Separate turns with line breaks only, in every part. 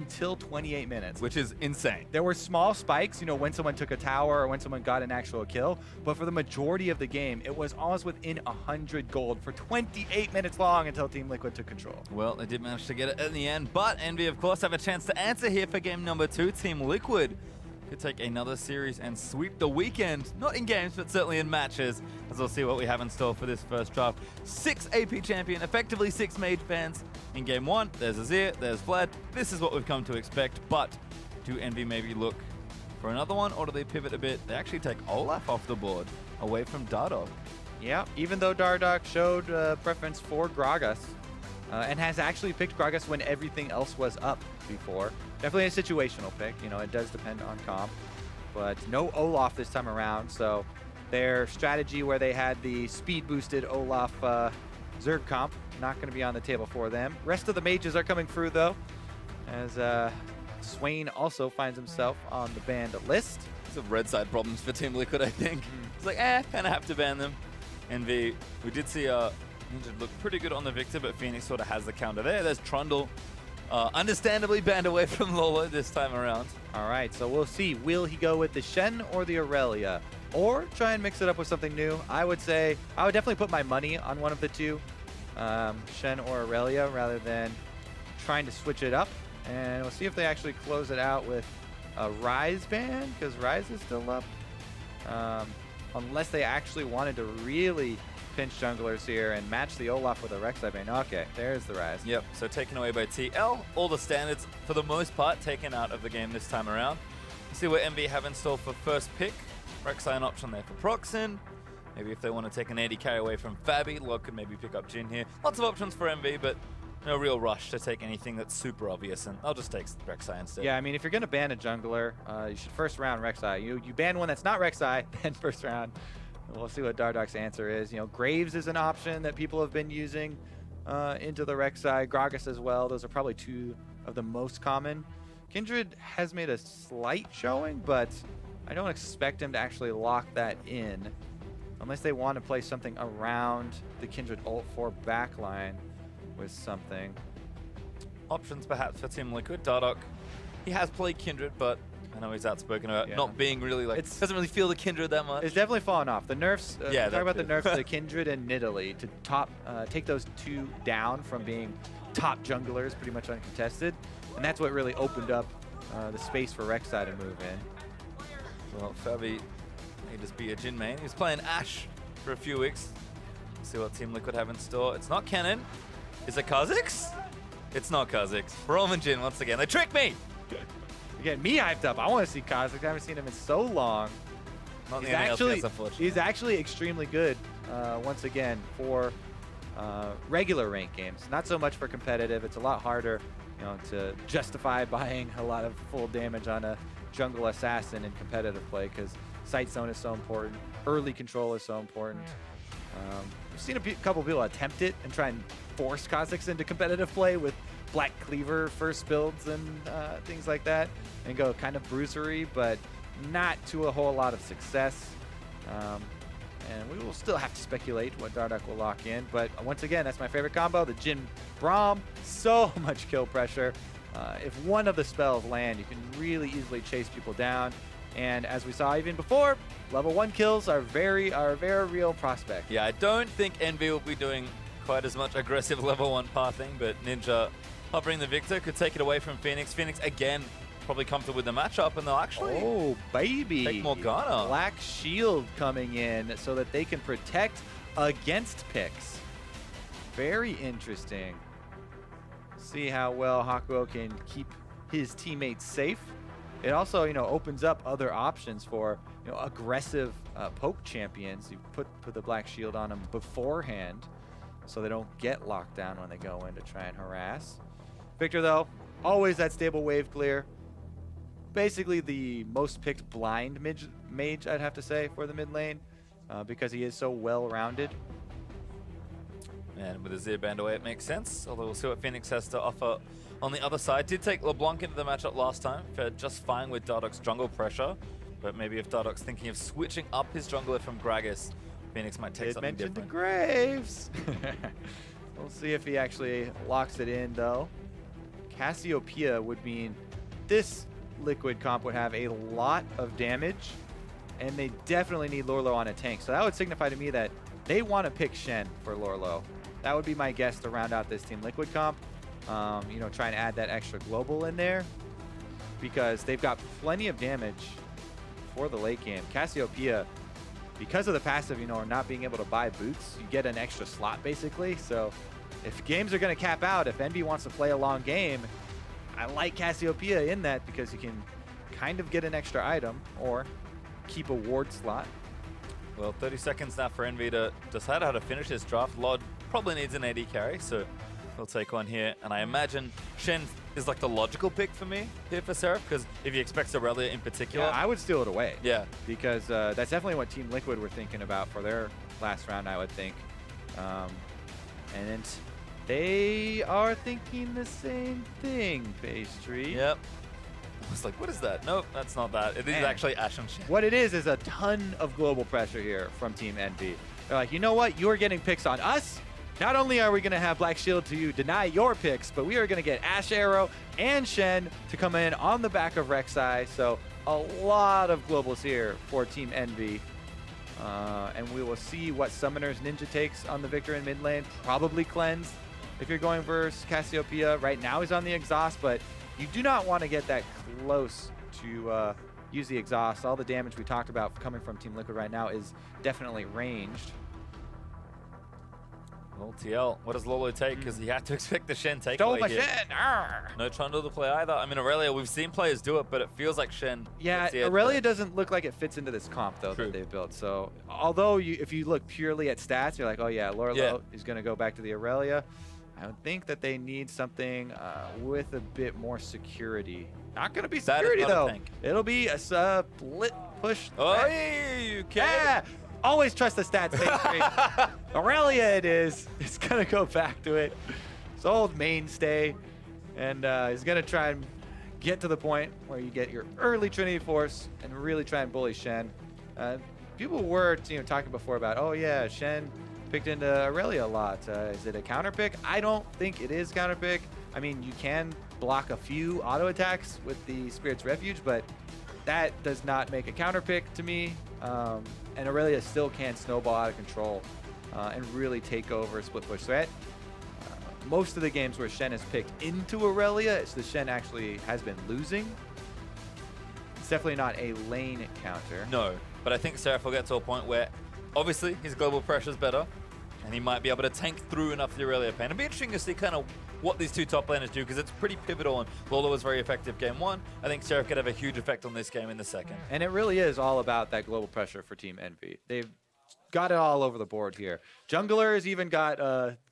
until 28 minutes.
Which is insane.
There were small spikes, you know, when someone took a tower or when someone got an actual kill, but for the majority of the game, it was almost within 100 gold for 28 minutes long until Team Liquid took control.
Well, they did manage to get it in the end, but EnVy, of course, have a chance to answer here for game number 2. Team Liquid could take another series and sweep the weekend. Not in games, but certainly in matches, as we'll see what we have in store for this first draft. 6 AP champion, effectively 6 mage bans. In game 1, there's Azir, there's Vlad. This is what we've come to expect, but do EnVy maybe look for another one, or do they pivot a bit? They actually take Olaf off the board, away from Dardoch.
Yeah, even though Dardoch showed preference for Gragas, and has actually picked Gragas when everything else was up before. Definitely a situational pick, you know, it does depend on comp, but no Olaf this time around, so their strategy where they had the speed boosted Olaf Zerg comp, not going to be on the table for them. Rest of the mages are coming through though, as Swain also finds himself on the banned list.
Some red side problems for Team Liquid, I think. It's like, kind of have to ban them. EnVy, we did see Ninja look pretty good on the Viktor, but Fenix sort of has the counter there. There's Trundle. Understandably banned away from Lourlo this time around.
All right, so we'll see. Will he go with the Shen or the Irelia? Or try and mix it up with something new? I would say, I would definitely put my money on one of the two, Shen or Irelia, rather than trying to switch it up. And we'll see if they actually close it out with a Ryze ban, because Ryze is still up. Unless they actually wanted to really pinch junglers here and match the Olaf with a rek'sai ban. Okay, there's the Ryze.
Yep, so taken away by TL. All the standards, for the most part, taken out of the game this time around. Let's see what EnVy have in store for first pick. rek'sai an option there for Procxin. Maybe if they want to take an AD carry away from Fabbbyyy, LOD could maybe pick up jhin here. Lots of options for EnVy, but no real rush to take anything that's super obvious, and I'll just take rek'sai instead.
Yeah, I mean, if you're going to ban a jungler, you should first round rek'sai. You ban one that's not rek'sai, then first round. We'll see what Dardoch's answer is. You know, Graves is an option that people have been using into the rek'sai. Gragas as well. Those are probably two of the most common. Kindred has made a slight showing, but I don't expect him to actually lock that in unless they want to play something around the Kindred ult 4 backline with something.
Options perhaps for Team Liquid. Dardoch, he has played Kindred, but I know he's outspoken about not being really like, doesn't really feel the Kindred that much.
It's definitely fallen off. The nerfs, talk about the nerfs to Kindred and Nidalee to take those two down from being top junglers, pretty much uncontested. And that's what really opened up the space for rek'sai to move in.
Well, Fabbbyyy may just be a jhin main. He's playing Ashe for a few weeks. Let's see what Team Liquid have in store. It's not Kennen. Is it Kha'Zix? It's not Kha'Zix. Braum and jhin once again. They tricked me!
You get me hyped up. I want to see Kha'Zix. I haven't seen him in so long.
Not he's actually,
he's actually extremely good, once again, for regular rank games. Not so much for competitive. It's a lot harder, you know, to justify buying a lot of full damage on a jungle assassin in competitive play, because sight zone is so important. Early control is so important. We've seen a couple people attempt it and try and force Kha'Zix into competitive play with Black Cleaver first builds and things like that, and go kind of bruisery, but not to a whole lot of success. And we will still have to speculate what Dardoch will lock in, but once again, that's my favorite combo, the Jhin Braum. So much kill pressure. If one of the spells land, you can really easily chase people down. And as we saw even before, level 1 kills are a very real prospect.
Yeah, I don't think EnVy will be doing quite as much aggressive level 1 pathing, but Ninja hovering the Viktor could take it away from Fenix. Fenix, again, probably comfortable with the matchup, and they'll actually take Morgana.
Black Shield coming in so that they can protect against picks. Very interesting. See how well Hakuho can keep his teammates safe. It also, you know, opens up other options for, you know, aggressive poke champions. You put the Black Shield on them beforehand so they don't get locked down when they go in to try and harass. Viktor, though, always that stable wave clear. Basically the most picked blind mage, I'd have to say, for the mid lane, because he is so well-rounded.
And with Azir banned away, it makes sense. Although we'll see what Fenix has to offer on the other side. Did take LeBlanc into the matchup last time. Fared just fine with Dardoch's jungle pressure. But maybe if Dardoch's thinking of switching up his jungler from Gragas, Fenix might take something different.
Mentioned the Graves. We'll see if he actually locks it in, though. Cassiopeia would mean this Liquid comp would have a lot of damage, and they definitely need Lourlo on a tank. So that would signify to me that they want to pick Shen for Lourlo. That would be my guess to round out this Team Liquid comp. You know, try and add that extra global in there because they've got plenty of damage for the late game. Cassiopeia, because of the passive, you know, or not being able to buy boots, you get an extra slot basically. So if games are going to cap out, if EnVy wants to play a long game, I like Cassiopeia in that because you can kind of get an extra item or keep a ward slot.
Well, 30 seconds now for EnVy to decide how to finish this draft. LOD probably needs an AD carry, so he'll take one here. And I imagine Shen is like the logical pick for me here for Seraph, because if he expects Irelia in particular.
Yeah, I would steal it away.
Yeah.
Because that's definitely what Team Liquid were thinking about for their last round, I would think. And they are thinking the same thing, Pastry.
Yep. I was like, what is that? Nope, that's not that. It is actually Ashe and Shen.
What it is a ton of global pressure here from Team EnVy. They're like, you know what? You are getting picks on us. Not only are we going to have Black Shield to deny your picks, but we are going to get Ashe Arrow and Shen to come in on the back of rek'sai. So a lot of globals here for Team EnVy. And we will see what Summoner's Ninja takes on the Viktor in mid lane. Probably Cleanse if you're going versus Cassiopeia. Right now he's on the exhaust, but you do not want to get that close to use the exhaust. All the damage we talked about coming from Team Liquid right now is definitely ranged.
Well, TL, what does Lourlo take? Because he had to expect the Shen takeaway.
Stole my
here.
Shen! Arr!
No Trundle to play either. I mean, Irelia, we've seen players do it, but it feels like Shen.
Yeah, Irelia doesn't look like it fits into this comp, though, that they've built. So, although if you look purely at stats, you're like, oh yeah, Lourlo is going to go back to the Irelia. I would think that they need something with a bit more security. Not going to be security, though. It'll be a split push.
Oh, you can.
Yeah! Always trust the stats. Irelia it is. It's going to go back to it. It's old mainstay. And he's going to try and get to the point where you get your early Trinity Force and really try and bully Shen. People were talking before about, oh yeah, Shen picked into Irelia a lot. Is it a counter pick? I don't think it is counter pick. I mean, you can block a few auto attacks with the Spirit's Refuge, but that does not make a counter pick to me. And Irelia still can snowball out of control and really take over a split push threat. Most of the games where Shen is picked into Irelia, the Shen actually has been losing. It's definitely not a lane counter.
No, but I think Seraph will get to a point where obviously his global pressure is better, and he might be able to tank through enough of the Irelia pain. It'll be interesting to see kind of what these two top laners do, because it's pretty pivotal, and Lourlo was very effective game one. I think Seraph could have a huge effect on this game in the second.
And it really is all about that global pressure for Team EnVy. They've got it all over the board here. Junglers even got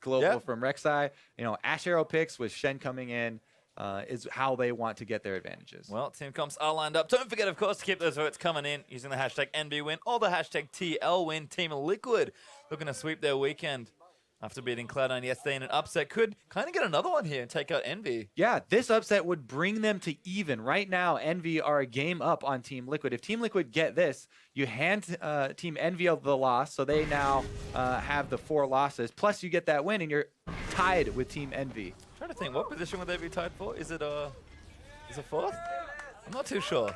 global from rek'sai. Ashe Arrow picks with Shen coming in is how they want to get their advantages.
Well, team comps are lined up. Don't forget, of course, to keep those votes coming in using the hashtag EnVyWin or the hashtag TLWin. Team Liquid looking to sweep their weekend after beating Cloud9 yesterday in an upset. Could kind of get another one here and take out EnVy.
Yeah, this upset would bring them to even. Right now, EnVy are a game up on Team Liquid. If Team Liquid get this, you hand Team EnVy the loss, so they now have the 4 losses. Plus, you get that win, and you're tied with Team EnVy.
I'm trying to think, what position would they be tied for? Is it 4th? I'm not too sure.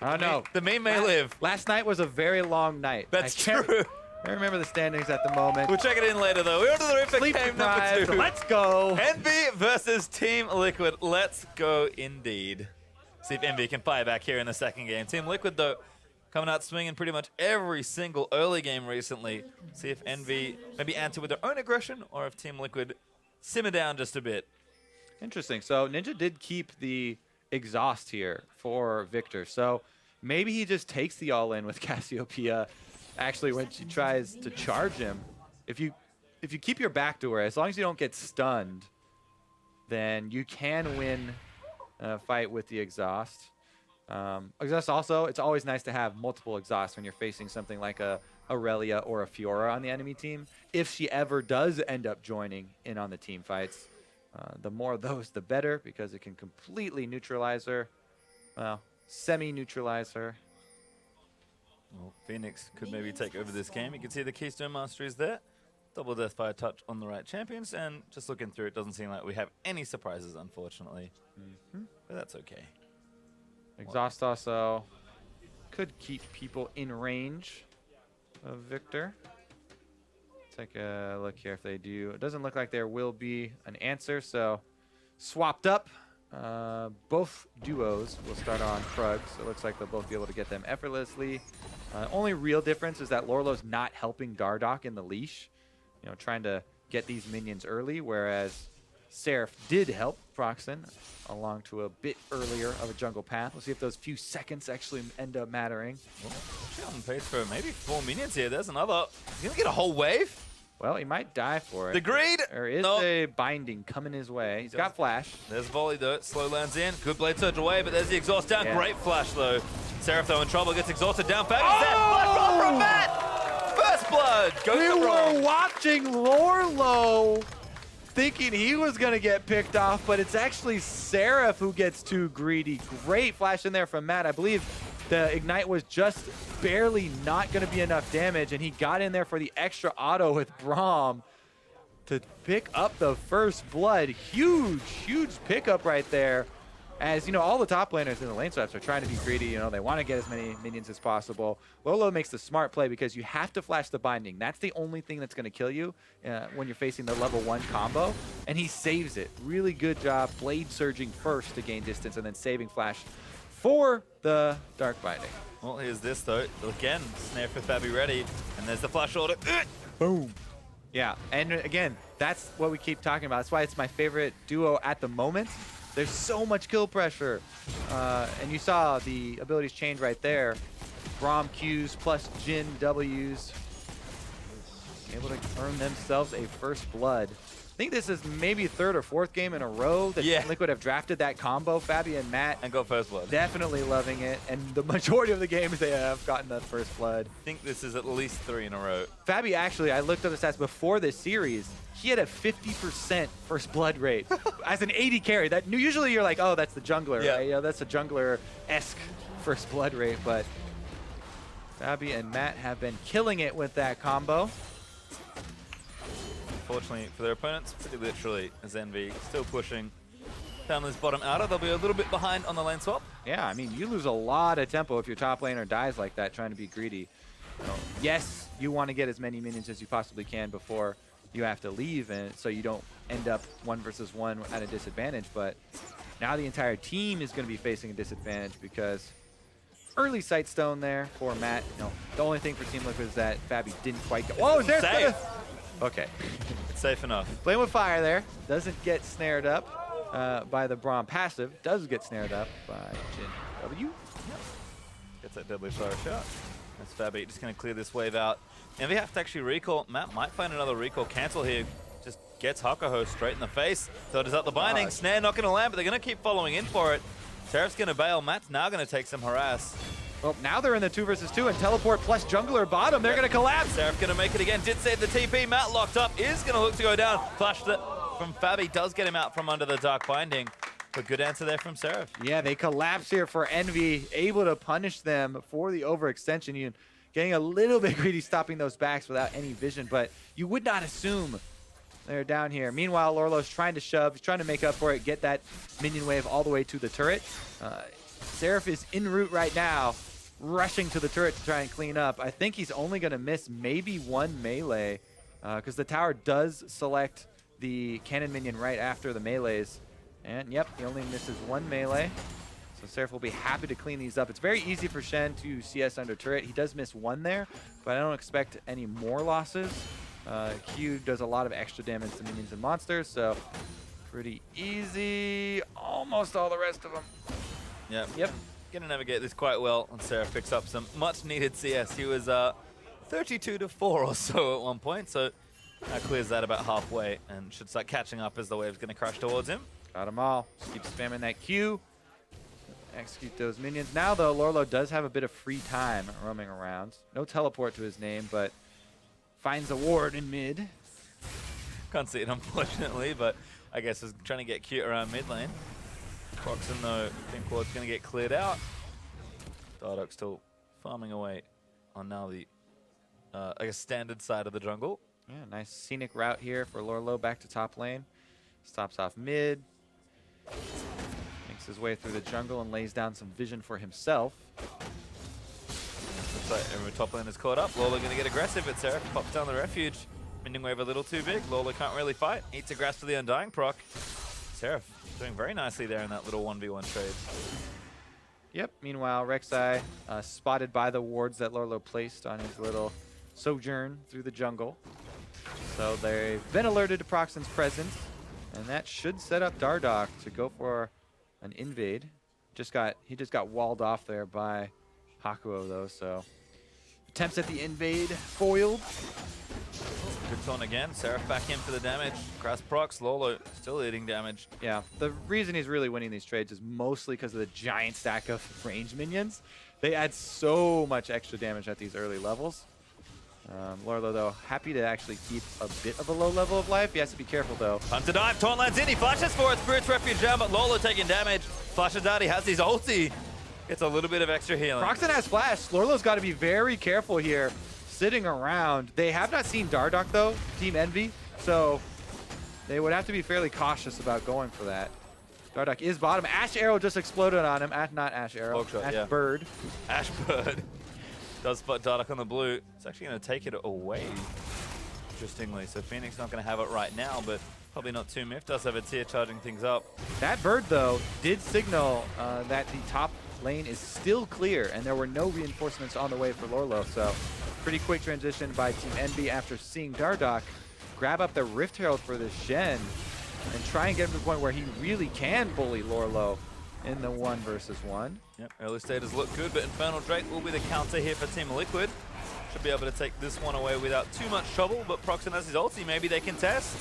I don't know.
The meme may live.
Last night was a very long night.
That's true.
I remember the standings at the moment.
We'll check it in later, though. We're on to the Ripper game number 2.
Let's go.
EnVy versus Team Liquid. Let's go indeed. See if EnVy can fire back here in the second game. Team Liquid, though, coming out swinging pretty much every single early game recently. See if EnVy maybe answer with their own aggression, or if Team Liquid simmer down just a bit.
Interesting. So Ninja did keep the exhaust here for Viktor. So maybe he just takes the all-in with Cassiopeia. Actually, when she tries to charge him, if you keep your back to her, as long as you don't get stunned, then you can win a fight with the exhaust. Exhaust also, it's always nice to have multiple exhausts when you're facing something like a Irelia or a Fiora on the enemy team. If she ever does end up joining in on the team fights, the more of those, the better, because it can completely neutralize her. Well, semi-neutralize her.
Well, Fenix could maybe take over this game. You can see the Keystone Mastery is there. Double death fire touch on the right champions, and just looking through, it doesn't seem like we have any surprises, unfortunately. But that's okay.
Exhaust also could keep people in range of Viktor. Take a look here if they do. It doesn't look like there will be an answer, so swapped up. Both duos will start on Procxin, so it looks like they'll both be able to get them effortlessly. Only real difference is that Lourlo's not helping Dardoch in the leash, you know, trying to get these minions early, whereas Seraph did help Procxin along to a bit earlier of a jungle path. We'll see if those few seconds actually end up mattering.
Well, on pace for maybe 4 minions here. There's another. He's going to get a whole wave.
Well, he might die for it.
The greed!
There is a binding coming his way. He's got flash.
There's volley though. Slow lands in. Good blade surge away, but there's the exhaust down. Yeah. Great flash though. Seraph though in trouble. Gets exhausted down. Fabbyy's there. Flash roll from Matt! First blood. We
were watching Lourlo thinking he was going to get picked off, but it's actually Seraph who gets too greedy. Great flash in there from Matt. I believe the ignite was just barely not going to be enough damage, and he got in there for the extra auto with Braum to pick up the first blood. Huge, huge pickup right there. As, you know, all the top laners in the lane swaps are trying to be greedy. You know, they want to get as many minions as possible. Lourlo makes the smart play because you have to flash the binding. That's the only thing that's going to kill you when you're facing the level 1 combo. And he saves it. Really good job blade surging first to gain distance and then saving flash for the dark binding.
Well, here's this though. Again, snare for Fabbbyyy ready. And there's the flash order.
Boom. Yeah, and again, that's what we keep talking about. That's why it's my favorite duo at the moment. There's so much kill pressure. And you saw the abilities change right there. Braum Qs plus jhin Ws. Able to earn themselves a first blood. I think this is maybe 3rd or 4th game in a row that Liquid have drafted that combo. Fabbbyyy and Matt.
And got first blood.
Definitely loving it. And the majority of the games they have gotten that first blood.
I think this is at least 3 in a row.
Fabbbyyy, actually, I looked up the stats before this series. He had a 50% first blood rate as an AD carry. That usually you're like, oh, that's the jungler, right? You know, that's a jungler-esque first blood rate. But Fabbbyyy and Matt have been killing it with that combo.
Unfortunately for their opponents, pretty literally, as EnVy still pushing down this bottom outer. They'll be a little bit behind on the lane swap.
Yeah, I mean, you lose a lot of tempo if your top laner dies like that trying to be greedy. You know, yes, you want to get as many minions as you possibly can before you have to leave, and so you don't end up 1 versus 1 at a disadvantage, but now the entire team is going to be facing a disadvantage because early sight stone there for Matt. You know, the only thing for Team Liquid is that Fabbbyyy didn't quite go. Whoa, there's safe. Okay. It's
safe enough.
Playing with fire there. Doesn't get snared up by the Braum passive. Does get snared up by jhin W.
Gets that deadly fire shot. That's Fabbbyyy just going to clear this wave out. And we have to actually recall. Matt might find another recall cancel here. Just gets Hakuho straight in the face. Third is up the binding. Snare not going to land, but they're going to keep following in for it. Seraph's going to bail. Matt's now going to take some harass.
Well, now they're in the 2 versus 2 and teleport plus jungler bottom. They're going to collapse.
Seraph going to make it again. Did save the TP. Matt locked up. Is going to look to go down. Flash from Fabbbyyy does get him out from under the dark binding. But good answer there from Seraph.
Yeah, they collapse here for EnVy. Able to punish them for the overextension. You getting a little bit greedy, stopping those backs without any vision. But you would not assume they're down here. Meanwhile, Lourlo's trying to shove. He's trying to make up for it. Get that minion wave all the way to the turret. Seraph is en route right now, rushing to the turret to try and clean up. I think he's only going to miss maybe 1 melee because the tower does select the cannon minion right after the melees. And yep, he only misses 1 melee. So Seraph will be happy to clean these up. It's very easy for Shen to CS under turret. He does miss 1 there, but I don't expect any more losses. Q does a lot of extra damage to minions and monsters, so pretty easy. Almost all the rest of them.
Yep. Gonna navigate this quite well, and Seraph picks up some much-needed CS. He was 32-4 or so at one point, so that clears that about halfway, and should start catching up as the wave's gonna crash towards him.
Got them all. Just keep spamming that Q. Execute those minions. Now, though, Lourlo does have a bit of free time roaming around. No teleport to his name, but finds a ward in mid.
Can't see it, unfortunately, but I guess is trying to get cute around mid lane. Procxin, though, think ward's going to get cleared out. Dardoch still farming away on now the, I guess, standard side of the jungle.
Yeah, nice scenic route here for Lourlo back to top lane. Stops off mid. Makes his way through the jungle and lays down some vision for himself.
Looks like everyone top lane is caught up. Lourlo going to get aggressive, but Seraph pops down the refuge. Mending wave a little too big. Lourlo can't really fight. Eats a grasp for the Undying proc. Seraph doing very nicely there in that little 1v1 trade.
Yep, meanwhile, rek'sai spotted by the wards that Lourlo placed on his little sojourn through the jungle. So they've been alerted to Procxin's presence, and that should set up Dardoch to go for an invade. He just got walled off there by Hakuho though, so attempts at the invade foiled.
Good taunt again. Seraph back in for the damage. Grass procs. Lourlo still eating damage.
Yeah, the reason he's really winning these trades is mostly because of the giant stack of range minions. They add so much extra damage at these early levels. Lourlo, though, happy to actually keep a bit of a low level of life. He has to be careful, though.
Time to dive. Taunt lands in. He flashes for it. Spirit's Refuge down, but Lourlo taking damage. Flashes out. He has his ulti. Gets a little bit of extra healing.
Procxin has flash. Lourlo's got to be very careful here, sitting around. They have not seen Dardoch, though, Team EnVy, so they would have to be fairly cautious about going for that. Dardoch is bottom. Ashe arrow just exploded on him. Not Ashe arrow.
Shot,
Ashe
yeah.
bird.
Ashe bird does spot Dardoch on the blue. It's actually going to take it away, interestingly. So Fenix not going to have it right now, but probably not too miffed. Does have a tier charging things up.
That bird, though, did signal that the top lane is still clear, and there were no reinforcements on the way for Lourlo. So pretty quick transition by Team EnVy after seeing Dardoch grab up the Rift Herald for the Shen and try and get him to the point where he really can bully Lourlo in the 1 versus 1.
Yep, early stages look good, but Infernal Drake will be the counter here for Team Liquid. Should be able to take this one away without too much trouble, but Procxin has his ulti. Maybe they can test.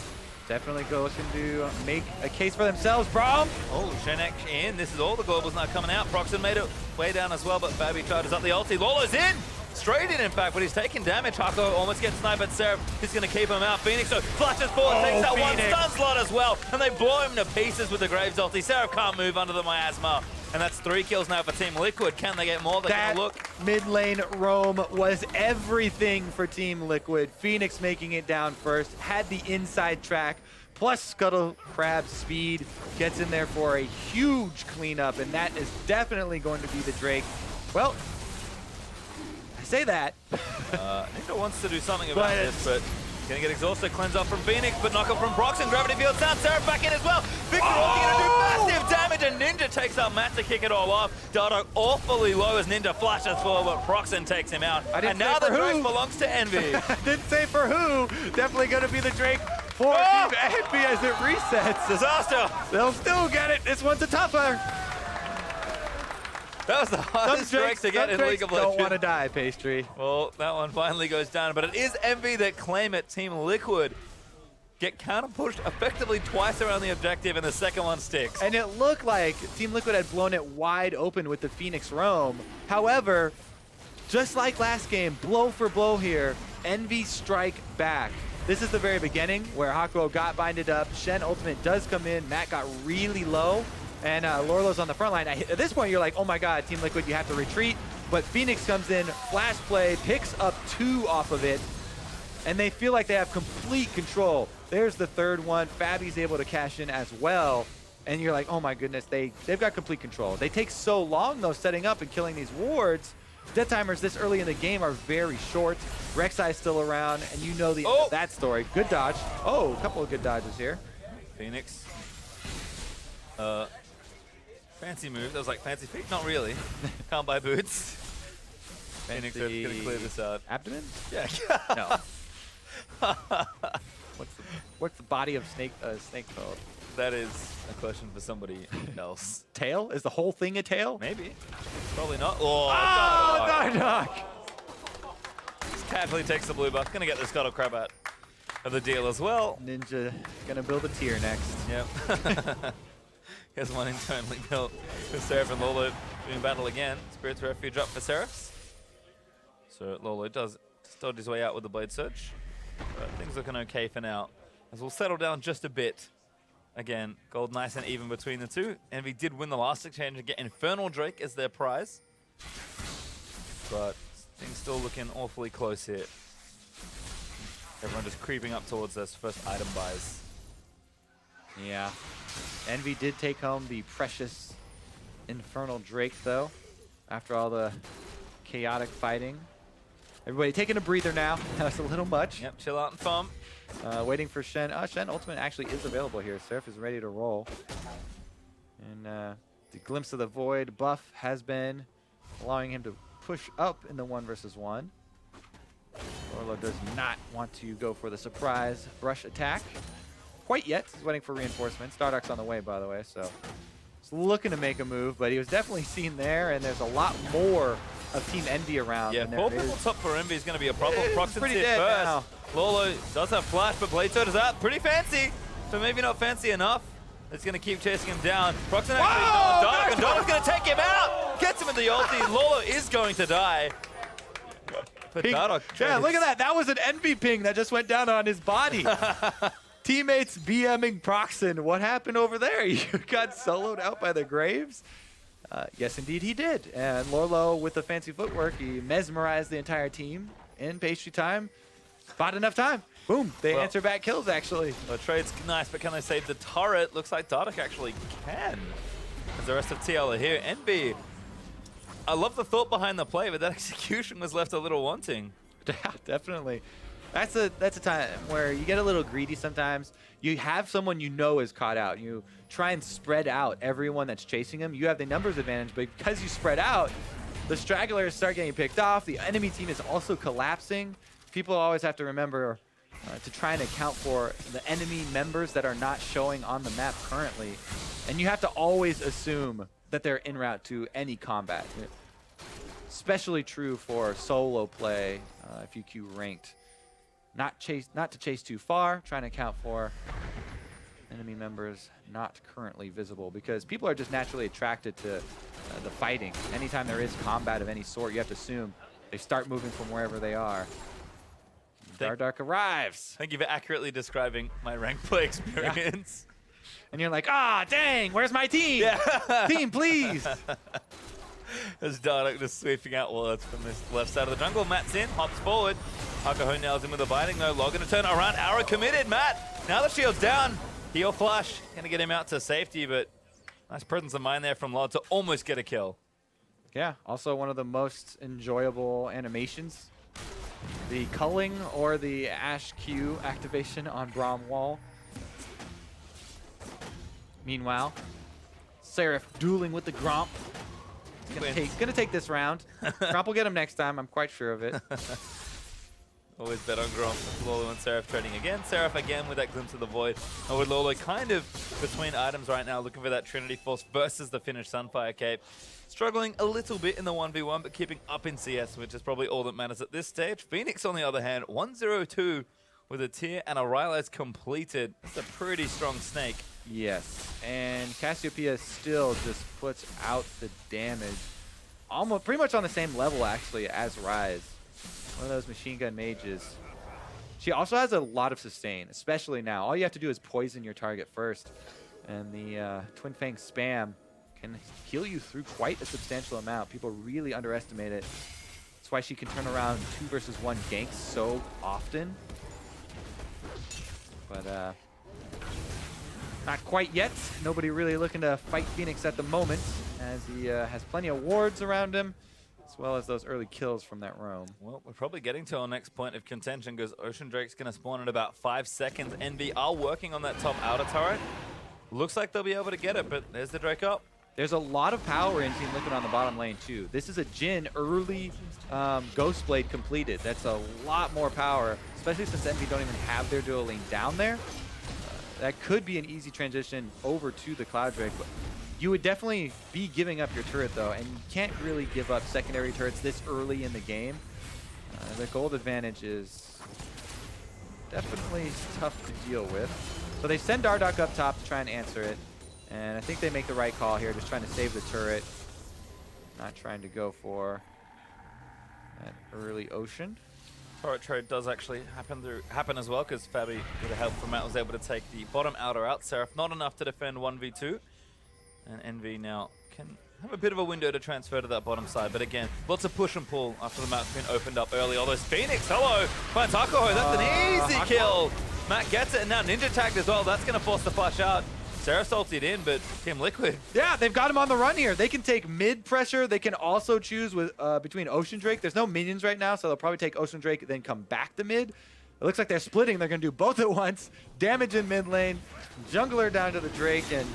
Definitely looking to make a case for themselves. Braum!
Oh, Shen in. This is all the globals now coming out. Procxin made it way down as well, but Fabbbyyy charges up the ulti. Lourlo's in! Straight in fact, but he's taking damage. Hakuho almost gets sniped, but Seraph is going to keep him out. Phoenix so flashes forward, takes that one stun slot as well, and they blow him to pieces with the Graves ulti. Seraph can't move under the miasma, and that's 3 kills now for Team Liquid. Can they get more? They're going to look.
Mid lane roam was everything for Team Liquid. Phoenix making it down first, had the inside track, plus Scuttle Crab speed, gets in there for a huge cleanup, and that is definitely going to be the Drake. Well, say that.
Ninja wants to do something about this, but gonna get exhausted. Cleanse up from Fenix, but knock up from Procxin. Gravity field sound. Seraph back in as well. Viktor gonna do massive damage, and Ninja takes out Matt to kick it all off. Dardoch awfully low as Ninja flashes forward, but Procxin takes him out. And now the Drake belongs to EnVy.
Didn't say for who. Definitely gonna be the Drake for Team EnVy as it resets.
Disaster.
They'll still get it. This one's a tougher.
That was the hardest Drake to get in League of Legends.
Don't want to die, Pastry.
Well, that one finally goes down, but it is EnVy that claim it. Team Liquid get counter-pushed effectively twice around the objective, and the second one sticks.
And it looked like Team Liquid had blown it wide open with the Phoenix roam. However, just like last game, blow for blow here, EnVy strike back. This is the very beginning where Hakuho got binded up. Shen ultimate does come in. Matt got really low. And Lourlo's on the front line. At this point, you're like, oh my god, Team Liquid, you have to retreat. But Fenix comes in, flash play, picks up 2 off of it, and they feel like they have complete control. There's the third one. Fabbyy's able to cash in as well. And you're like, oh my goodness, they've got complete control. They take so long, though, setting up and killing these wards. Death timers this early in the game are very short. rek'sai's still around, and you know the end of that story. Good dodge. Oh, a couple of good dodges here.
Fenix. Fancy move. That was like fancy feet. Not really. Can't buy boots. Fenix is going to clear this out.
Abdomen?
Yeah.
No. What's the body of snake called?
That is a question for somebody else.
Tail? Is the whole thing a tail?
Maybe. Probably not.
Oh, Dardoch!
Just casually takes the blue buff. Going to get the Scuttle Crab out of the deal as well.
Ninja going to build a tier next.
Yep. Here's one internally built with Seraph and Lourlo doing battle again. Spirit's Refuge up for Seraph. So Lourlo does dodge his way out with the Blade Surge. But things looking okay for now. As we'll settle down just a bit. Again, gold nice and even between the two. EnVy did win the last exchange and get Infernal Drake as their prize. But things still looking awfully close here. Everyone just creeping up towards those first item buys.
Yeah. EnVy did take home the precious Infernal Drake, though, after all the chaotic fighting. Everybody taking a breather now. That was a little much.
Yep, chill out and farm.
Waiting for Shen. Shen Ultimate actually is available here. Seraph is ready to roll. And the Glimpse of the Void buff has been allowing him to push up in the 1 versus 1. Lourlo does not want to go for the surprise brush attack quite yet. He's waiting for reinforcements. Dardoch's on the way, by the way, so he's looking to make a move, but he was definitely seen there, and there's a lot more of Team EnVy around.
Yeah, 4 people top for EnVy is going to be a problem. Procxin's
pretty
hit
dead
first.
now.
Lourlo does have flash, but Blade Sword is out. Pretty fancy, but maybe not fancy enough. It's going to keep chasing him down. Procxin actually knows Dardoch, and Dardoch's going to take him out. Gets him in the ulti. Lourlo is going to die. But Dardoch.
Yeah, look at that. That was an EnVy ping that just went down on his body. Teammates BMing Procxin. What happened over there? You got soloed out by the Graves? Yes, indeed he did. And Lourlo, with the fancy footwork, he mesmerized the entire team in pastry time. Bought enough time. Boom. They answer back kills, actually.
The trade's nice, but can they save the turret? Looks like Dardoch actually can. As the rest of TL are here. EnVy, I love the thought behind the play, but that execution was left a little wanting.
Yeah, definitely. That's a time where you get a little greedy sometimes. You have someone you know is caught out. You try and spread out everyone that's chasing him. You have the numbers advantage, but because you spread out, the stragglers start getting picked off. The enemy team is also collapsing. People always have to remember to try and account for the enemy members that are not showing on the map currently. And you have to always assume that they're en route to any combat. Especially true for solo play if you queue ranked. Not to chase too far, trying to account for enemy members not currently visible, because people are just naturally attracted to the fighting. Anytime there is combat of any sort, you have to assume they start moving from wherever they are. Dardoch arrives.
Thank you for accurately describing my rank play experience.
Yeah. And you're like, ah, dang, where's my team? Yeah. Team, please.
As Dardoch just sweeping out wards from this left side of the jungle. Matt's in, hops forward. Hakuho nails him with a biting. No log going to turn around. Arrow committed. Matt, now the shield's down. Heal flash. Going to get him out to safety, but nice presence of mind there from LOD to almost get a kill.
Yeah, also one of the most enjoyable animations. The culling or the Ashe Q activation on Braum wall. Meanwhile, Seraph dueling with the Gromp. Gonna take this round. Gromp will get him next time, I'm quite sure of it.
Always bet on Gromp. Lourlo and Seraph trading again. Seraph again with that Glimpse of the Void. And with Lourlo kind of between items right now, looking for that Trinity Force versus the finished Sunfire Cape. Struggling a little bit in the 1v1, but keeping up in CS, which is probably all that matters at this stage. Fenix, on the other hand, 1-0-2 with a tier and a Rylai's completed. That's a pretty strong snake.
Yes, and Cassiopeia still just puts out the damage. Almost pretty much on the same level, actually, as Ryze. One of those machine gun mages. She also has a lot of sustain, especially now. All you have to do is poison your target first. And the Twin Fang spam can heal you through quite a substantial amount. People really underestimate it. That's why she can turn around 2 versus 1 ganks so often. But not quite yet. Nobody really looking to fight Fenix at the moment, as he has plenty of wards around him, as well as those early kills from that roam.
Well, we're probably getting to our next point of contention, because Ocean Drake's going to spawn in about 5 seconds. EnVy are working on that top outer turret. Looks like they'll be able to get it, but there's the Drake up.
There's a lot of power in Team Liquid on the bottom lane, too. This is a Jhin early Ghost Blade completed. That's a lot more power, especially since EnVy don't even have their dual lane down there. That could be an easy transition over to the Cloud Drake. But you would definitely be giving up your turret, though, and you can't really give up secondary turrets this early in the game. The gold advantage is definitely tough to deal with. So they send Dardoch up top to try and answer it. And I think they make the right call here, just trying to save the turret. Not trying to go for that early Ocean.
Turret trade does actually happen as well, because Fabbbyyy, with the help from Matt, was able to take the bottom outer out. Seraph not enough to defend 1v2. And EnVy now can have a bit of a window to transfer to that bottom side, but again, lots of push and pull after the map's been opened up early. Although Fenix, hello, finds Hakuho, that's an easy kill. Matt gets it, and now Ninja tagged as well. That's going to force the flash out. Seraph salted in, but Team Liquid.
Yeah, they've got him on the run here. They can take mid pressure. They can also choose with between Ocean Drake. There's no minions right now, so they'll probably take Ocean Drake, then come back to mid. It looks like they're splitting. They're going to do both at once. Damage in mid lane, jungler down to the Drake, and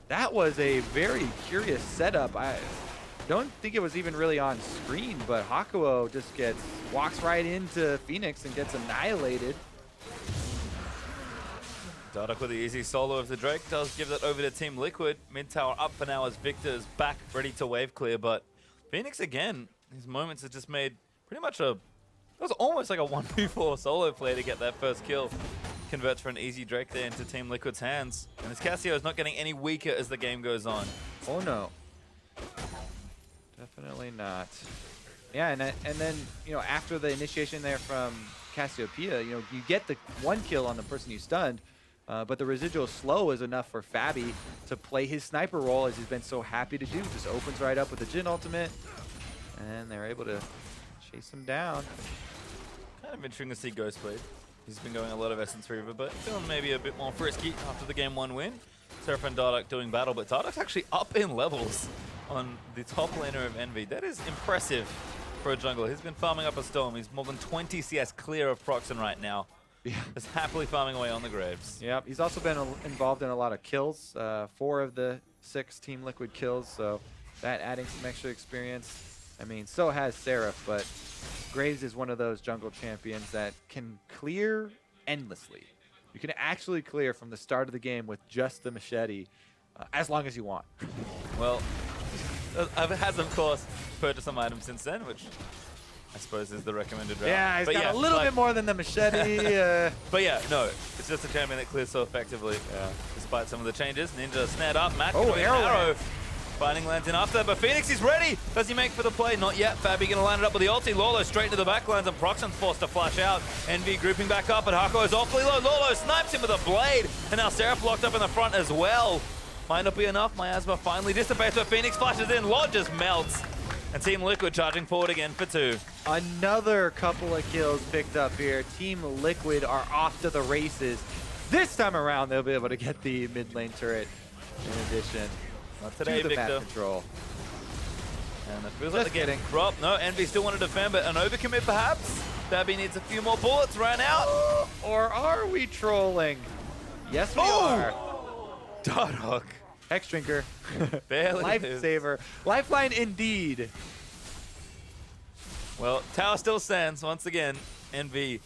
that was a very curious setup. I don't think it was even really on screen, but Hakuho just walks right into Fenix and gets annihilated.
Dardoch with the easy solo of the Drake does give that over to Team Liquid. Mid tower up for now as Viktor's back, ready to wave clear, but Fenix again, his moments have just made pretty much it was almost like a 1v4 solo play to get that first kill. Converts for an easy Drake there into Team Liquid's hands. And this Cassio is not getting any weaker as the game goes on.
Oh no. Definitely not. Yeah, and then, you know, after the initiation there from Cassiopeia, you know, you get the one kill on the person you stunned, but the residual slow is enough for Fabbbyyy to play his sniper role, as he's been so happy to do. Just opens right up with the jhin ultimate, and they're able to chase him down.
Kind of interesting to see Ghostblade. He's been going a lot of Essence Reaver, but feeling maybe a bit more frisky after the game 1 win. Seraph and Dardoch doing battle, but Dardoch's actually up in levels on the top laner of EnVy. That is impressive for a jungler. He's been farming up a storm. He's more than 20 CS clear of Procxin right now.
Yeah.
Just happily farming away on the graves.
Yep, he's also been involved in a lot of kills. 4 of the 6 Team Liquid kills, so that adding some extra experience. I mean, so has Seraph, but Graves is one of those jungle champions that can clear endlessly. You can actually clear from the start of the game with just the machete, as long as you want.
Well, I've had, of course, purchased some items since then, which I suppose is the recommended route.
Yeah, he's got a little bit more than the machete.
But yeah, no, it's just a champion that clears so effectively, despite some of the changes. Ninja snared up, Matt doing an arrow. Finding lands in after, but Fenix is ready. Does he make for the play? Not yet. Fabbbyyy gonna line it up with the ulti. Lourlo straight into the backlines, and Procxin's forced to flash out. EnVy grouping back up, and Hakuho is awfully low. Lourlo snipes him with a blade, and now Seraph locked up in the front as well. Might not be enough. Miasma finally dissipates, but Fenix flashes in. LOD just melts. And Team Liquid charging forward again for 2.
Another couple of kills picked up here. Team Liquid are off to the races. This time around, they'll be able to get the mid lane turret in addition.
Not today,
to the
Viktor.
map control.
And it feels like they're getting dropped. No, EnVy still want to defend, but an overcommit perhaps? Fabbbyyy needs a few more bullets, ran out.
Or are we trolling? Yes, we are.
Dardoch.
Hex Drinker.
Barely.
Lifesaver. Lifeline indeed.
Well, tower still stands once again. EnVy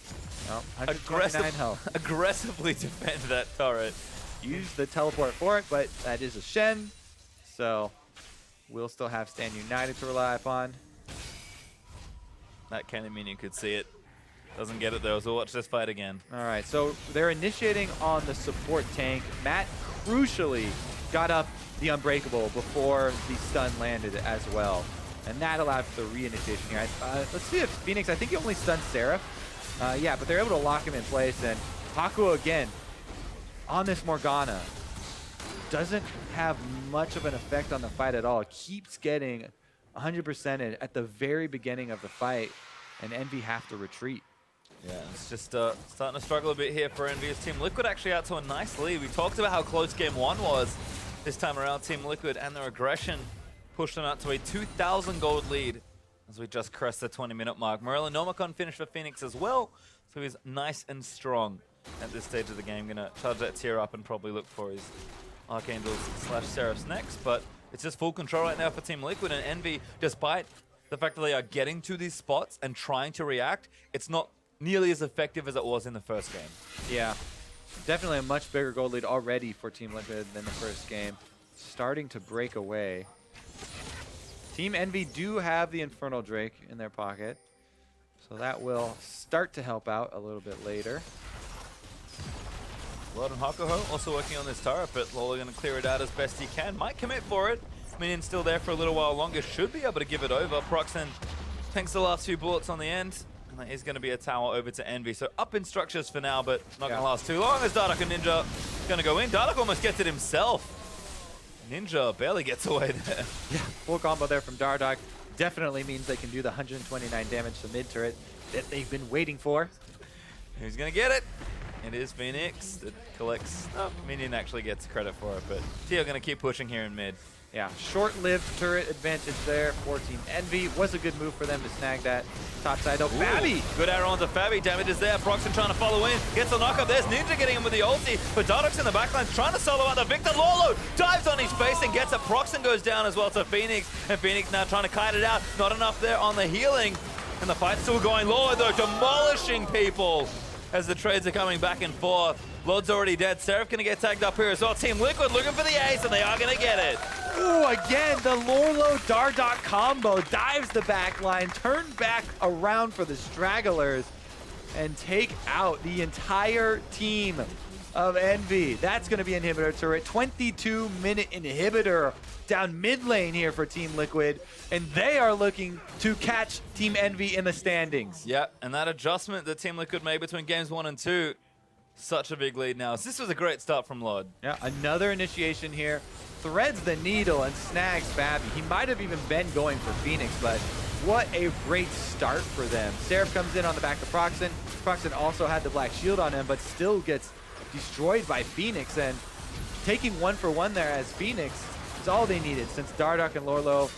aggressively defend that turret.
Use the teleport for it, but that is a Shen. So we'll still have Stand United to rely upon.
That cannon minion could see it. Doesn't get it though, so we'll watch this fight again.
All right, so they're initiating on the support tank. Matt crucially got up the Unbreakable before the stun landed as well. And that allowed for the reinitiation here. Let's see if Fenix, I think he only stunned Seraph. Yeah, but they're able to lock him in place. And Hakuho again on this Morgana doesn't have much of an effect on the fight at all. It keeps getting 100% at the very beginning of the fight, and EnVy have to retreat.
Yeah, it's just starting to struggle a bit here for EnVy's Team Liquid, actually out to a nice lead. We talked about how close game 1 was this time around. Team Liquid and their aggression pushed them out to a 2,000 gold lead as we just crest the 20-minute mark. Morellonomicon finished for Fenix as well, so he's nice and strong at this stage of the game. Gonna charge that tier up and probably look for his Archangels / Seraphs next, but it's just full control right now for Team Liquid, and EnVy, despite the fact that they are getting to these spots and trying to react, it's not nearly as effective as it was in the first game.
Yeah, definitely a much bigger gold lead already for Team Liquid than the first game. Starting to break away. Team EnVy do have the Infernal Drake in their pocket, so that will start to help out a little bit later.
LOD and Hakuho also working on this turret, but Lourlo going to clear it out as best he can. Might commit for it. Minion's still there for a little while longer. Should be able to give it over. Procxin tanks the last few bullets on the end. And that is going to be a tower over to EnVy. So up in structures for now, but not going to last too long as Dardoch and Ninja going to go in. Dardoch almost gets it himself. Ninja barely gets away there.
Yeah, full combo there from Dardoch. Definitely means they can do the 129 damage to mid turret that they've been waiting for.
Who's going to get it? It is Fenix that collects. Oh, Minion actually gets credit for it, but Tio going to keep pushing here in mid.
Yeah, short-lived turret advantage there for Team EnVy. Was a good move for them to snag that top side. Oh, Fabbbyyy!
Good arrow onto Fabbbyyy. Damage is there. Procxin trying to follow in. Gets a knockup. There's Ninja getting him with the ulti. But Dardoch's in the backline trying to solo out the Viktor. Lourlo dives on his face and gets it. Procxin goes down as well to Fenix. And Fenix now trying to kite it out. Not enough there on the healing. And the fight's still going. Lourlo, though, demolishing people as the trades are coming back and forth. LOD's already dead. Seraph gonna get tagged up here as well. Team Liquid looking for the ace, and they are gonna get it.
Ooh, again, the Lourlo Dardoch combo dives the back line, turn back around for the stragglers, and take out the entire team of EnVy. That's gonna be inhibitor turret. 22-minute inhibitor down mid lane here for Team Liquid, and they are looking to catch Team EnVy in the standings.
Yeah, and that adjustment that Team Liquid made between games 1 and 2, such a big lead now. So this was a great start from LOD.
Yeah, another initiation here. Threads the needle and snags Fabbbyyy. He might have even been going for Fenix, but what a great start for them. Seraph comes in on the back of Procxin. Procxin also had the black shield on him, but still gets destroyed by Fenix. And taking 1-for-1 there as Fenix is all they needed, since Dardoch and Lourlo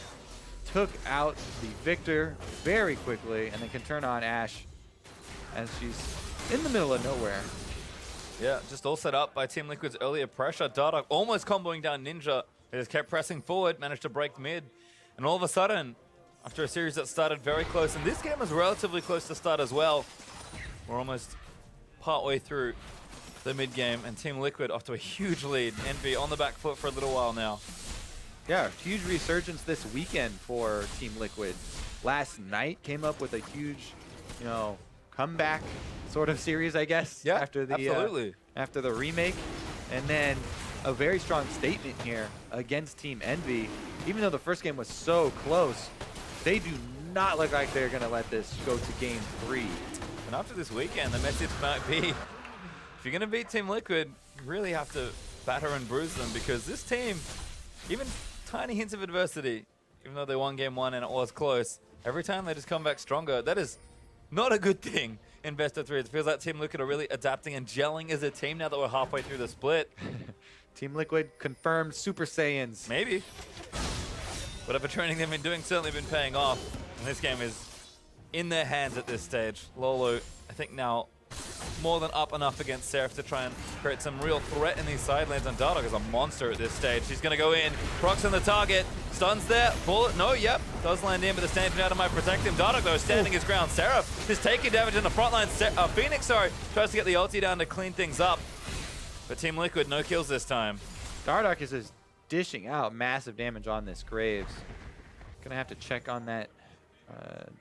took out the Viktor very quickly and then can turn on Ashe as she's in the middle of nowhere.
Yeah, just all set up by Team Liquid's earlier pressure. Dardoch almost comboing down Ninja. They just kept pressing forward, managed to break mid. And all of a sudden, after a series that started very close, and this game was relatively close to start as well, we're almost partway through the mid game, and Team Liquid off to a huge lead. EnVy on the back foot for a little while now.
Yeah, huge resurgence this weekend for Team Liquid. Last night came up with a huge, comeback sort of series, I guess.
Yeah,
after the remake, and then a very strong statement here against Team EnVy. Even though the first game was so close, they do not look like they're going to let this go to game 3.
And after this weekend, the message might be, if you're going to beat Team Liquid, you really have to batter and bruise them, because this team, even tiny hints of adversity, even though they won game 1 and it was close, every time they just come back stronger. That is not a good thing in best of 3. It feels like Team Liquid are really adapting and gelling as a team now that we're halfway through the split.
Team Liquid confirmed Super Saiyans.
Maybe. Whatever training they've been doing certainly been paying off. And this game is in their hands at this stage. Lourlo, I think now more than up enough against Seraph to try and create some real threat in these side lanes. And Dardoch is a monster at this stage. She's going to go in. Procxin the target. Stuns there. Bullet. No, yep. Does land in, but the stand out might protect him. Dardoch, though, standing his ground. Seraph is taking damage in the front line. Fenix, tries to get the ulti down to clean things up. But Team Liquid, no kills this time.
Dardoch is just dishing out massive damage on this Graves. Gonna have to check on that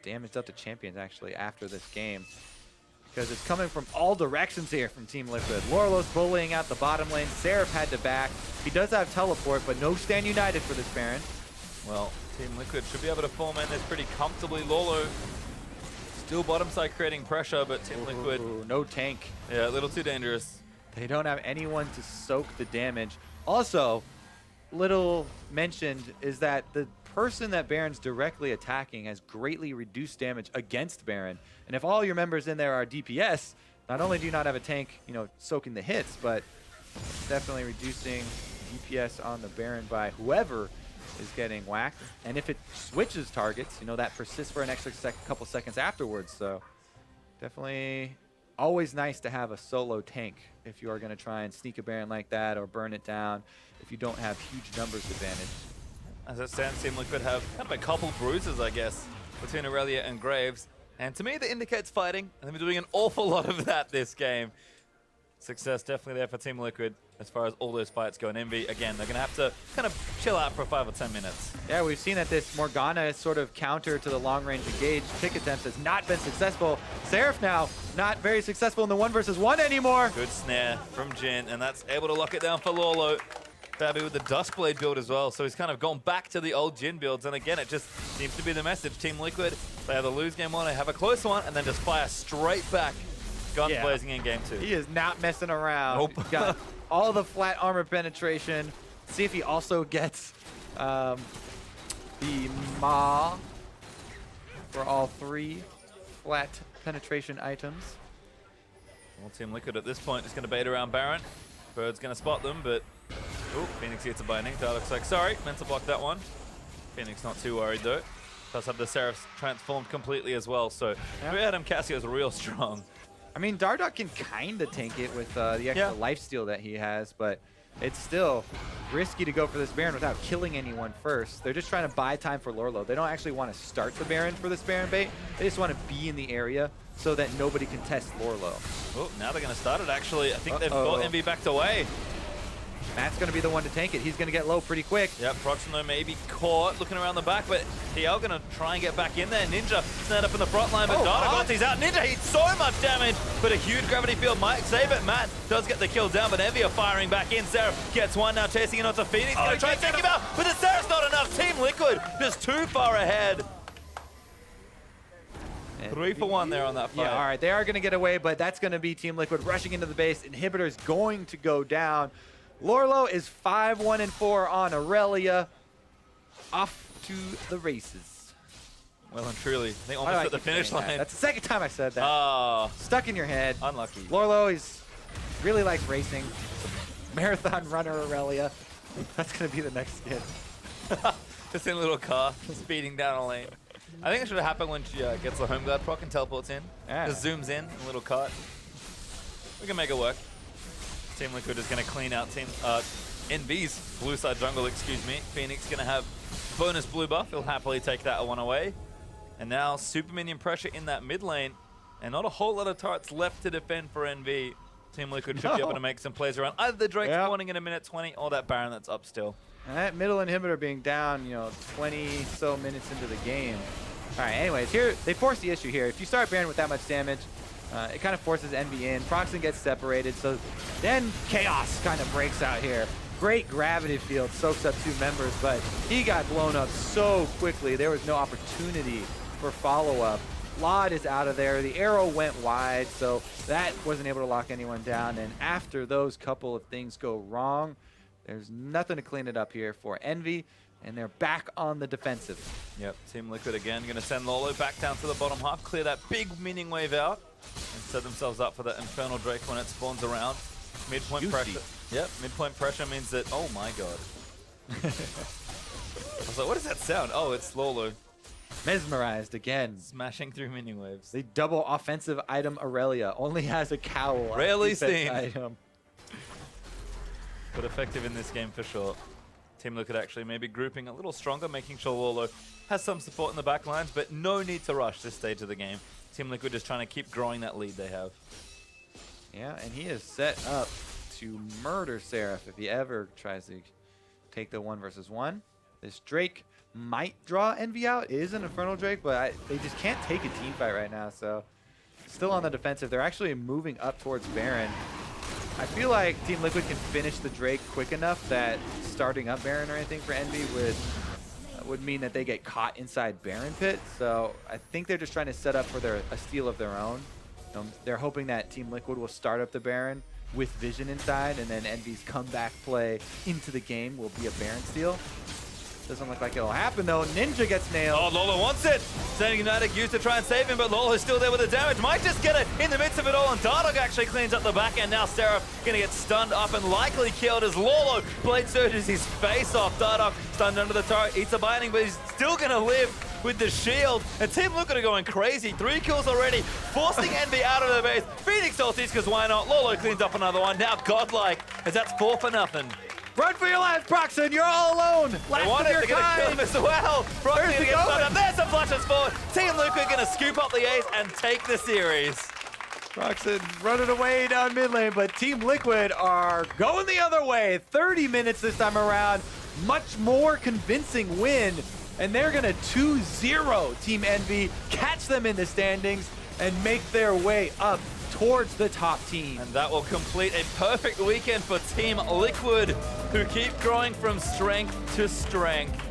damage up to champions, actually, after this game, because it's coming from all directions here from Team Liquid. Lourlo's bullying out the bottom lane. Seraph had to back. He does have teleport, but no stand united for this Baron.
Well, Team Liquid should be able to form in this pretty comfortably. Lourlo still bottom side creating pressure, but Team Liquid...
no tank.
Yeah, a little too dangerous.
They don't have anyone to soak the damage. Also, little mentioned is that the person that Baron's directly attacking has greatly reduced damage against Baron. And if all your members in there are DPS, not only do you not have a tank, soaking the hits, but definitely reducing DPS on the Baron by whoever is getting whacked. And if it switches targets, that persists for an extra couple seconds afterwards. So definitely always nice to have a solo tank if you are going to try and sneak a Baron like that or burn it down if you don't have huge numbers advantage.
As it stands, Team Liquid have kind of a couple bruises, I guess, between Irelia and Graves. And to me, that indicates fighting, and they've been doing an awful lot of that this game. Success definitely there for Team Liquid as far as all those fights go. And EnVy, again, they're going to have to kind of chill out for 5 or 10 minutes.
Yeah, we've seen that this Morgana sort of counter to the long-range engage pick attempts has not been successful. Seraph now not very successful in the 1 versus 1 anymore.
Good snare from Jhin, and that's able to lock it down for Lourlo. Fabbbyyy with the Duskblade build as well, so he's kind of gone back to the old Jhin builds. And again, it just seems to be the message. Team Liquid, they either lose game 1, they have a close one, and then just fire straight back. Guns blazing in game 2.
He is not messing around.
Nope.
He's got all the flat armor penetration, See if he also gets the Ma for all 3 flat penetration items.
Well, Team Liquid at this point is going to bait around Baron. Bird's going to spot them, but oh, Fenix gets a binding. Dardoch's like, sorry, meant to block that one. Fenix not too worried though. Does have the Seraph transformed completely as well, so Adam Cassio's real strong.
I mean, Dardoch can kind of tank it with the extra lifesteal that he has, but it's still risky to go for this Baron without killing anyone first. They're just trying to buy time for Lourlo. They don't actually want to start the Baron for this Baron bait. They just want to be in the area so that nobody can test Lourlo.
Oh, now they're going to start it, actually. I think they've got EnVy backed away.
Matt's going to be the one to tank it. He's going to get low pretty quick.
Yep, Procxin though may be caught looking around the back, but TL going to try and get back in there. Ninja stand up in the front line, but Dardoch he's out. Ninja eats so much damage, but a huge gravity field might save it. Matt does get the kill down, but EnVy are firing back in. Seraph gets one now, chasing it onto Fenix. Going to try and take him out, but the Seraph's not enough. Team Liquid just too far ahead. 3 for 1 there on that fight.
Yeah, all right, they are going to get away, but that's going to be Team Liquid rushing into the base. Inhibitor's going to go down. Lourlo is 5-1-4 on Irelia. Off to the races.
Well and truly, they almost at the finish line.
That's the second time I said that.
Oh.
Stuck in your head.
Unlucky.
Lourlo really likes racing. Marathon runner Irelia. That's going to be the next skin.
Just in a little car, speeding down a lane. I think it should have happened when she gets the home guard proc and teleports in.
Yeah.
Just zooms in a little cart. We can make it work. Team Liquid is going to clean out EnVy's blue side jungle, excuse me. Fenix going to have bonus blue buff. He'll happily take that one away. And now super minion pressure in that mid lane. And not a whole lot of turrets left to defend for EnVy. Team Liquid should be able to make some plays around either the Drake spawning in a minute 20 or that Baron that's up still.
And that middle inhibitor being down, 20 so minutes into the game. All right, anyways, here they force the issue here. If you start Baron with that much damage, it kind of forces EnVy in. Procxin gets separated, so then chaos kind of breaks out here. Great gravity field soaks up 2 members, but he got blown up so quickly. There was no opportunity for follow-up. LOD is out of there. The arrow went wide, so that wasn't able to lock anyone down. And after those couple of things go wrong, there's nothing to clean it up here for EnVy, and they're back on the defensive.
Yep, Team Liquid again going to send Lourlo back down to the bottom half, clear that big minion wave out, and set themselves up for that Infernal Drake when it spawns around. Midpoint pressure. Yep, midpoint pressure means that, oh my god. I was like, what does that sound? Oh, it's Lourlo.
Mesmerized again.
Smashing through minion waves.
The double offensive item Irelia only has a cowl.
Rarely seen.
Item.
But effective in this game for sure. Team Liquid actually maybe grouping a little stronger, making sure Lourlo has some support in the back lines, but no need to rush this stage of the game. Team Liquid just trying to keep growing that lead they have.
Yeah, and he is set up to murder Seraph if he ever tries to take the 1 versus 1. This Drake might draw EnVy out. It is an Infernal Drake, but they just can't take a team fight right now, so still on the defensive. They're actually moving up towards Baron. I feel like Team Liquid can finish the Drake quick enough that starting up Baron or anything for EnVy would mean that they get caught inside Baron pit. So I think they're just trying to set up for a steal of their own. They're hoping that Team Liquid will start up the Baron with vision inside, and then EnVy's comeback play into the game will be a Baron steal. Doesn't look like it'll happen though. Ninja gets nailed.
Oh, Lourlo wants it. Standing United used to try and save him, but Lourlo's still there with the damage. Might just get it in the midst of it all, and Dardoch actually cleans up the back end. Now Seraph gonna get stunned up and likely killed as Lourlo blade surges his face off. Dardoch stunned under the turret, eats a binding, but he's still gonna live with the shield. And Team Liquid are going crazy. 3 kills already, forcing EnVy out of the base. Fenix ultis, because why not? Lourlo cleans up another one. Now godlike, as that's 4 for nothing.
Run for your life, Procxin! You're all alone! Last of your kind!
As well. Procxin gets stunned up. There's some flashes forward. Team Liquid gonna scoop up the ace and take the series.
Procxin running away down mid lane, but Team Liquid are going the other way. 30 minutes this time around. Much more convincing win. And they're gonna 2-0 Team EnVy, catch them in the standings, and make their way up towards the top team.
And that will complete a perfect weekend for Team Liquid, who keep growing from strength to strength.